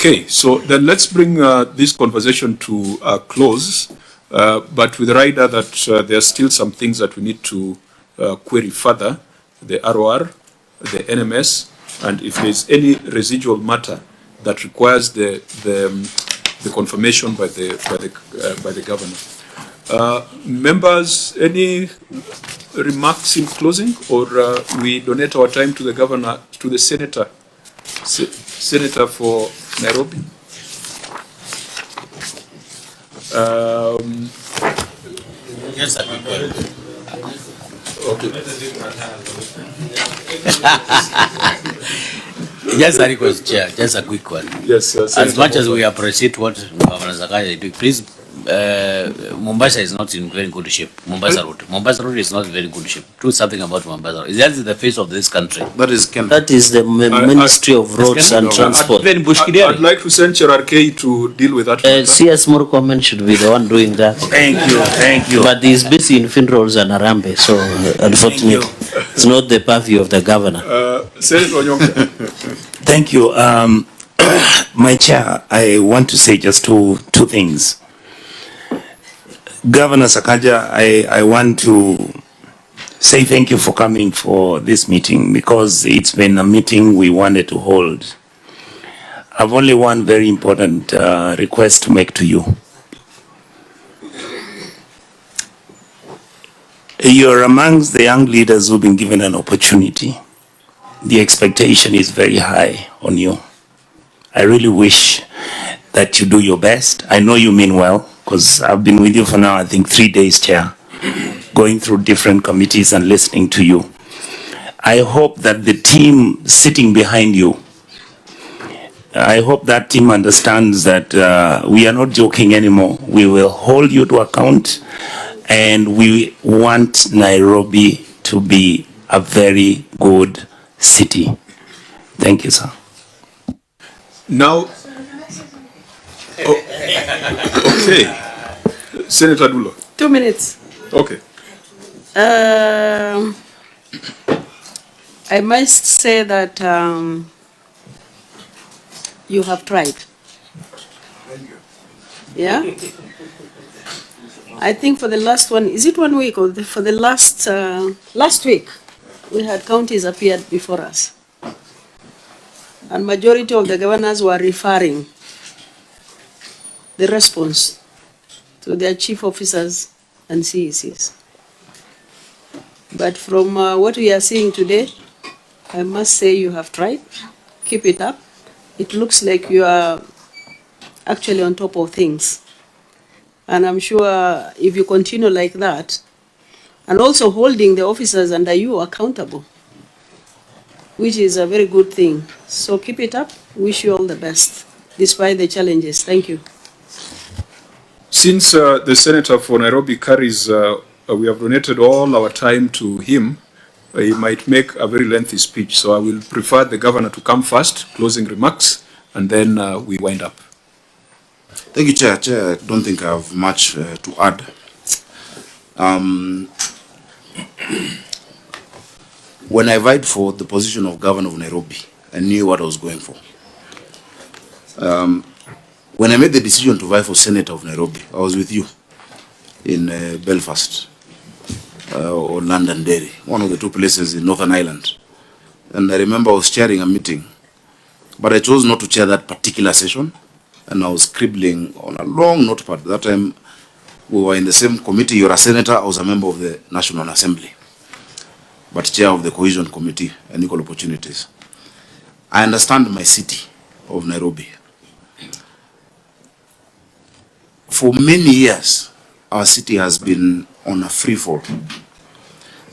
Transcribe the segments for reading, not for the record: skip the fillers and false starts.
Okay, so then let's bring this conversation to a close, but with the rider that there are still some things that we need to query further, the ROR, the NMS, and if there's any residual matter that requires the confirmation by the governor. Members, any remarks in closing, or we donate our time to the governor, to the senator? Senator for Nairobi. Yes, I will. Okay. Just a request, Chair. Just a quick one. Yes, as much as we appreciate what Governor Sakaja did, please. Mombasa is not in very good shape. Mombasa Road is not in very good shape. Do something about Mombasa Road. That is the face of this country. That is the Ministry of Roads and Transport. I'd like to send RK to deal with that. CS Murkomen should be the one doing that. Thank you. But he's busy in Finrolls and Arambe, so unfortunately, it's not the purview of the governor. Senator Onyonka. Thank you. My chair, I want to say just two things. Governor Sakaja, I want to say thank you for coming for this meeting, because it's been a meeting we wanted to hold. I've only one very important request to make to you. You're amongst the young leaders who've been given an opportunity. The expectation is very high on you. I really wish that you do your best. I know you mean well, because I've been with you for now, I think 3 days, Chair, going through different committees and listening to you. I hope that the team sitting behind you, I hope that team understands that we are not joking anymore. We will hold you to account, and we want Nairobi to be a very good city. Thank you, sir. Now, okay. Senator Dulo. 2 minutes. Okay. I must say that you have tried. Thank you. Yeah? I think for the last one, is it 1 week or for the last week, we had counties appeared before us. And majority of the governors were referring the response to their chief officers and CECs. But from what we are seeing today, I must say you have tried. Keep it up. It looks like you are actually on top of things. And I'm sure if you continue like that, and also holding the officers under you accountable, which is a very good thing. So keep it up. Wish you all the best, despite the challenges. Thank you. Since the senator for Nairobi carries, we have donated all our time to him, he might make a very lengthy speech. So I will prefer the governor to come first, closing remarks, and then we wind up. Thank you, Chair. Chair, I don't think I have much to add. When I vied for the position of governor of Nairobi, I knew what I was going for. When I made the decision to vie for senator of Nairobi, I was with you in Belfast or Londonderry, one of the two places in Northern Ireland. And I remember I was chairing a meeting, but I chose not to chair that particular session, and I was scribbling on a long notepad. That time we were in the same committee. You're a senator, I was a member of the National Assembly, but chair of the Cohesion Committee and Equal Opportunities. I understand my city of Nairobi. For many years, our city has been on a free fall,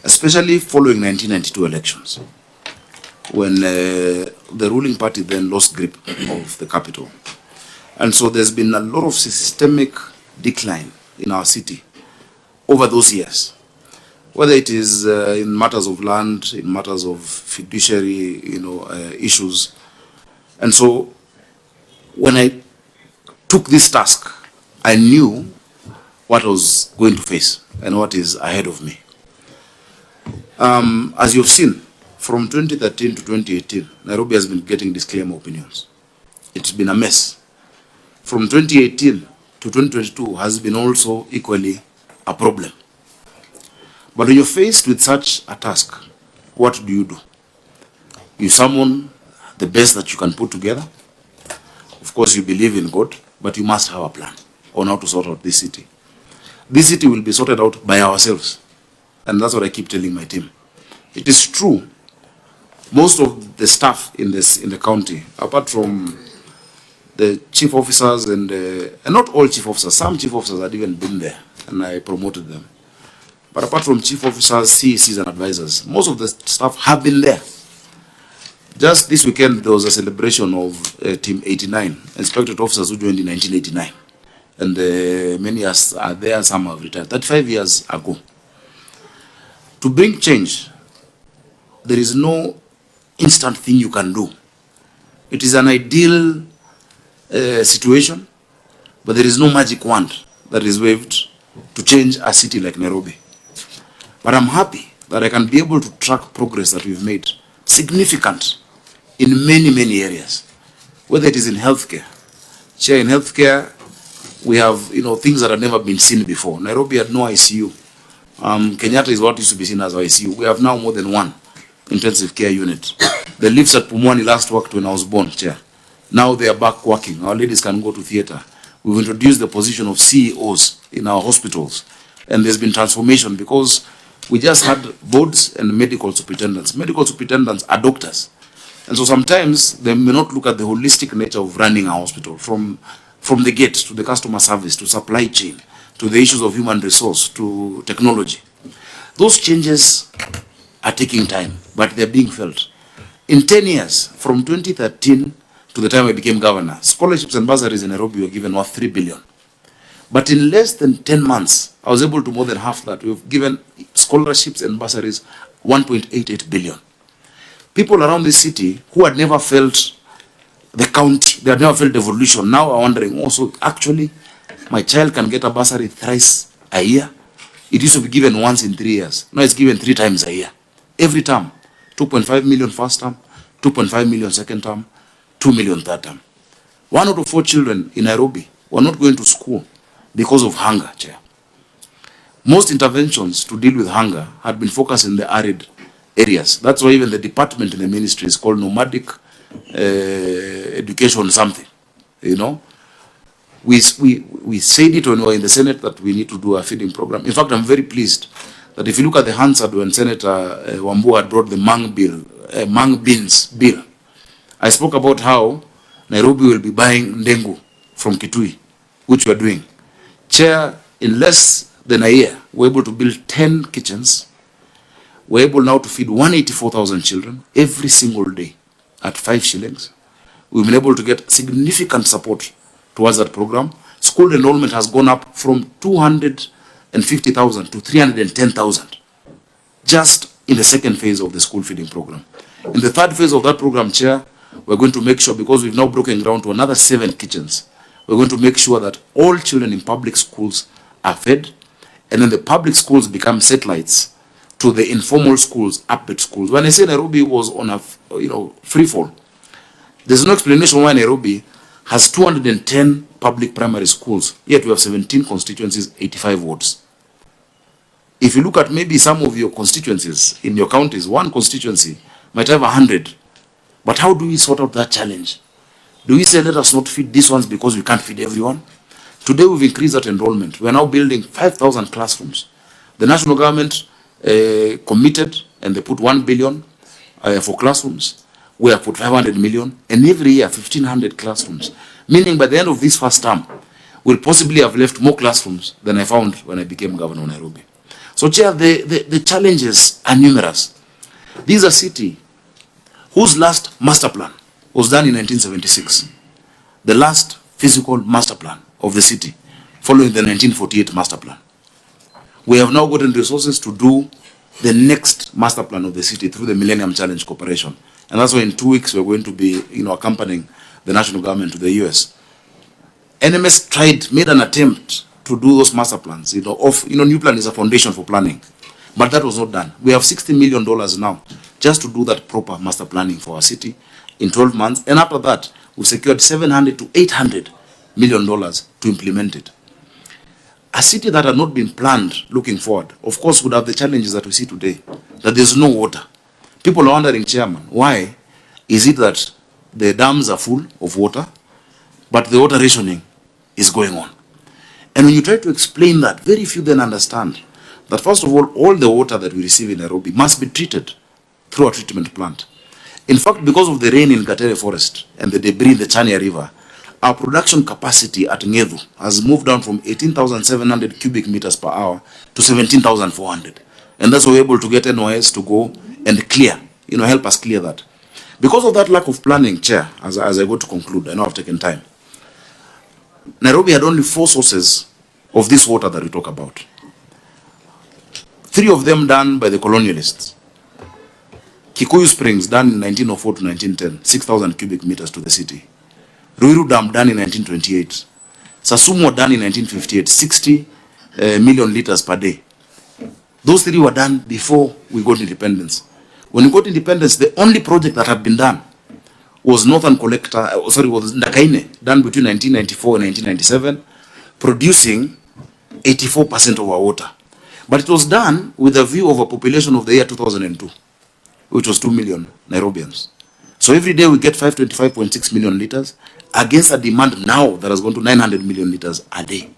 especially following 1992 elections, when the ruling party then lost grip of the capital. And so there's been a lot of systemic decline in our city over those years, whether it is in matters of land, in matters of fiduciary, issues. And so when I took this task, I knew what I was going to face and what is ahead of me. As you've seen, from 2013 to 2018, Nairobi has been getting disclaimer opinions it's been a mess. From 2018 to 2022 has been also equally a problem. But when you're faced with such a task, what do? You summon the best that you can put together. Of course, you believe in God, but you must have a plan on how to sort out this city. This city will be sorted out by ourselves. And that's what I keep telling my team. It is true, most of the staff in the county, apart from the chief officers and not all chief officers, some chief officers had even been there, and I promoted them. But apart from chief officers, CECs and advisors, most of the staff have been there. Just this weekend, there was a celebration of Team 89, inspectorate officers who joined in 1989. And many are there, some have retired. 35 years ago. To bring change, there is no instant thing you can do. It is an ideal situation, but there is no magic wand that is waved to change a city like Nairobi. But I'm happy that I can be able to track progress that we've made, significant in many, many areas, whether it is in healthcare. Chair, in healthcare, we have things that have never been seen before. Nairobi had no ICU. Kenyatta is what used to be seen as ICU. We have now more than one intensive care unit. The lifts at Pumwani last worked when I was born, Chair. Now they are back working. Our ladies can go to theater. We've introduced the position of CEOs in our hospitals. And there's been transformation because we just had boards and medical superintendents. Medical superintendents are doctors. And so sometimes they may not look at the holistic nature of running a hospital from the gate to the customer service, to supply chain, to the issues of human resource, to technology. Those changes are taking time, but they're being felt. In 10 years, from 2013 to the time I became governor, scholarships and bursaries in Nairobi were given worth 3 billion. But in less than 10 months, I was able to more than half that. We've given scholarships and bursaries 1.88 billion. People around this city who had never felt the county, they had never felt devolution, now are wondering, also, actually, my child can get a bursary thrice a year. It used to be given once in 3 years. Now it's given 3 times a year. Every term. 2.5 million first term, 2.5 million second term, 2 million third term. 1 out of 4 children in Nairobi were not going to school because of hunger, Chair. Most interventions to deal with hunger had been focused in the arid areas. That's why even the department in the ministry is called nomadic education something. We said it when we were in the Senate that we need to do a feeding program. In fact, I'm very pleased that if you look at the Hansard when Senator Wambu had brought the Mang Beans bill, I spoke about how Nairobi will be buying ndengu from Kitui, which we are doing. Chair, in less than a year, we're able to build 10 kitchens. We're able now to feed 184,000 children every single day at 5 shillings. We've been able to get significant support towards that program. School enrollment has gone up from 250,000 to 310,000 just in the second phase of the school feeding program. In the third phase of that program, Chair, we're going to make sure, because we've now broken ground to another 7 kitchens, we're going to make sure that all children in public schools are fed, and then the public schools become satellites to the informal schools, upbed schools. When I say Nairobi was on a free fall, there's no explanation why Nairobi has 210 public primary schools, yet we have 17 constituencies, 85 wards. If you look at maybe some of your constituencies in your counties, one constituency might have 100. But how do we sort out that challenge? Do we say, let us not feed these ones because we can't feed everyone? Today we've increased that enrollment. We are now building 5,000 classrooms. The national government committed, and they put 1 billion for classrooms. We have put 500 million, and every year 1,500 classrooms. Meaning by the end of this first term, we'll possibly have left more classrooms than I found when I became governor of Nairobi. So, Chair, the challenges are numerous. This is a city whose last master plan was done in 1976. The last physical master plan of the city, following the 1948 master plan. We have now gotten resources to do the next master plan of the city through the Millennium Challenge Corporation. And that's why in 2 weeks we're going to be accompanying the national government to the US. NMS made an attempt to do those master plans. New plan is a foundation for planning. But that was not done. We have $60 million now just to do that proper master planning for our city in 12 months. And after that, we secured 700 to 800 million dollars to implement it. A city that had not been planned looking forward, of course, would have the challenges that we see today, that there's no water. People are wondering, Chairman, why is it that the dams are full of water, but the water rationing is going on? And when you try to explain that, very few then understand that, first of all the water that we receive in Nairobi must be treated through a treatment plant. In fact, because of the rain in Gatere Forest and the debris in the Chania River, our production capacity at Ngedu has moved down from 18,700 cubic meters per hour to 17,400. And that's why we're able to get NYS to go and clear, help us clear that. Because of that lack of planning, Chair, as I go to conclude, I know I've taken time, Nairobi had only 4 sources of this water that we talk about. 3 of them done by the colonialists. Kikuyu Springs done in 1904 to 1910, 6,000 cubic meters to the city. Ruiru Dam done in 1928. Sasumo done in 1958, 60 million liters per day. Those 3 were done before we got independence. When we got independence, the only project that had been done was was Ndakaine, done between 1994 and 1997, producing 84% of our water. But it was done with a view of a population of the year 2002, which was 2 million Nairobians. So every day we get 525.6 million liters against a demand now that has gone to 900 million liters a day.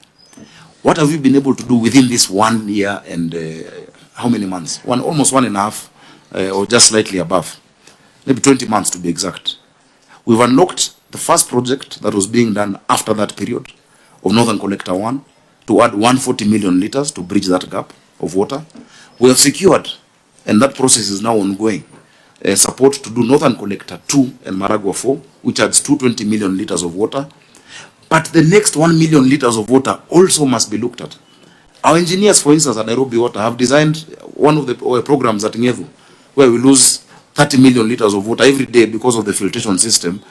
What have we been able to do within this 1 year and how many months? Almost 1.5 or just slightly above. Maybe 20 months to be exact. We've unlocked the first project that was being done after that period of Northern Collector 1 to add 140 million liters to bridge that gap of water. We have secured, and that process is now ongoing, support to do Northern Collector 2 and Maragua 4, which adds 220 million liters of water. But the next 1 million liters of water also must be looked at. Our engineers, for instance, at Nairobi Water have designed one of the programs at Ngedu, where we lose 30 million liters of water every day because of the filtration system.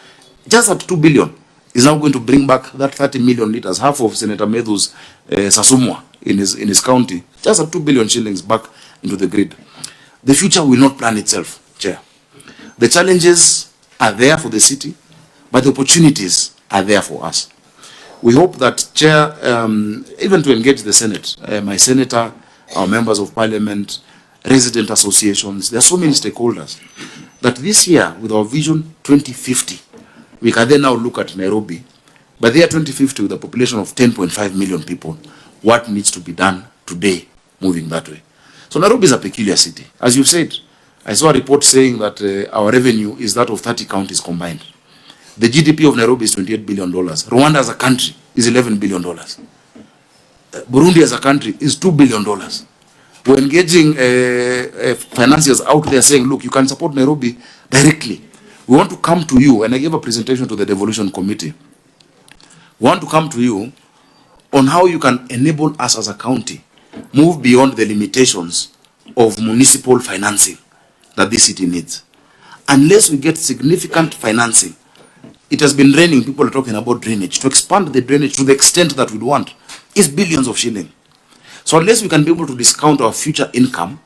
Just at 2 billion is now going to bring back that 30 million liters, half of Senator Medhu's Sasumwa in his county, just at 2 billion shillings back into the grid. The future will not plan itself, Chair. The challenges are there for the city, but the opportunities are there for us. We hope that, Chair, even to engage the Senate, my senator, our members of parliament, resident associations, there are so many stakeholders, that this year, with our Vision 2050, we can then now look at Nairobi, by the year 2050, with a population of 10.5 million people, what needs to be done today, moving that way. So Nairobi is a peculiar city. As you said, I saw a report saying that our revenue is that of 30 counties combined. The GDP of Nairobi is $28 billion. Rwanda as a country is $11 billion. Burundi as a country is $2 billion. We're engaging financiers out there saying, look, you can support Nairobi directly. We want to come to you, and I gave a presentation to the devolution committee. We want to come to you on how you can enable us as a county move beyond the limitations of municipal financing that this city needs. Unless we get significant financing, it has been raining, people are talking about drainage. To expand the drainage to the extent that we'd want is billions of shillings. So unless we can be able to discount our future income,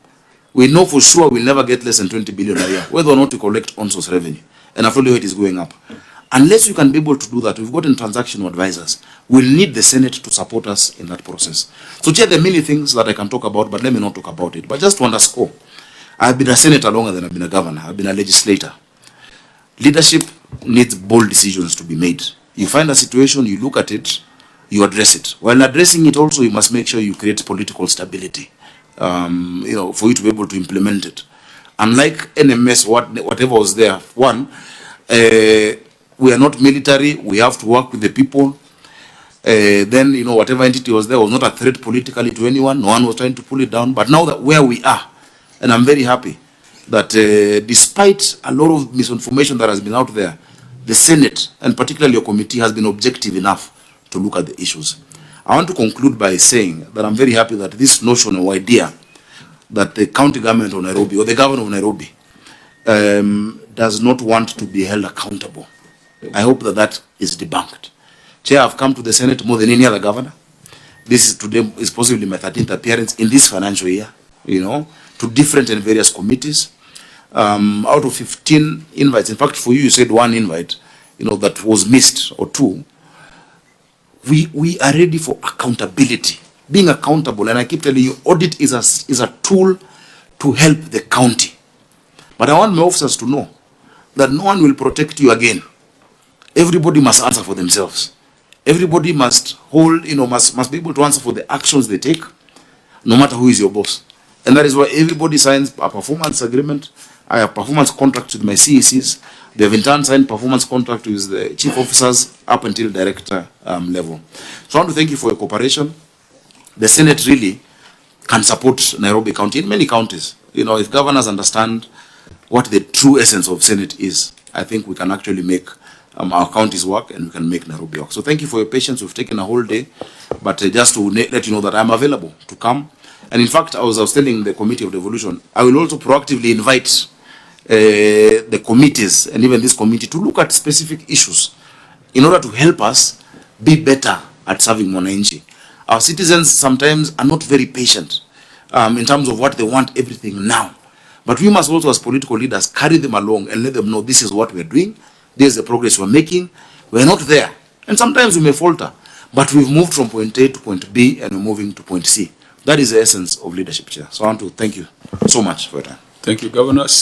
we know for sure we'll never get less than 20 billion a year, whether or not we collect on-source revenue. And after all, it is going up. Unless we can be able to do that, we've gotten transactional advisors. We'll need the Senate to support us in that process. So, Chair, there are many things that I can talk about, but let me not talk about it. But just to underscore, I've been a senator longer than I've been a governor. I've been a legislator. Leadership needs bold decisions to be made. You find a situation, you look at it, you address it. While addressing it also, you must make sure you create political stability, for you to be able to implement it. Unlike NMS, whatever was there, we are not military, we have to work with the people. Then, whatever entity was there was not a threat politically to anyone. No one was trying to pull it down. But now that where we are, and I'm very happy that despite a lot of misinformation that has been out there, the Senate, and particularly your committee, has been objective enough to look at the issues. I want to conclude by saying that I'm very happy that this notion or idea that the county government of Nairobi or the governor of Nairobi does not want to be held accountable. I hope that that is debunked. Chair, I've come to the Senate more than any other governor. This today is possibly my 13th appearance in this financial year, to different and various committees. Out of 15 invites, in fact, for you, you said one invite. that was missed or two, we are ready for accountability, being accountable. And I keep telling you, audit is a tool to help the county. But I want my officers to know that no one will protect you again. Everybody must answer for themselves. Everybody must hold, must be able to answer for the actions they take, no matter who is your boss. And that is why everybody signs a performance agreement. I have performance contracts with my CECs. They have in turn signed performance contract with the chief officers up until director level. So I want to thank you for your cooperation. The Senate really can support Nairobi County in many counties. If governors understand what the true essence of Senate is, I think we can actually make our counties work, and we can make Nairobi work. So thank you for your patience. We've taken a whole day, but just to let you know that I'm available to come. And in fact, I was telling the Committee of Devolution, I will also proactively invite the committees and even this committee to look at specific issues in order to help us be better at serving Mwananchi. Our citizens sometimes are not very patient in terms of what they want everything now. But we must also, as political leaders, carry them along and let them know this is what we're doing, this is the progress we're making. We're not there. And sometimes we may falter, but we've moved from point A to point B and we're moving to point C. That is the essence of leadership, Chair. So I want to thank you so much for your time. Thank you, Governor.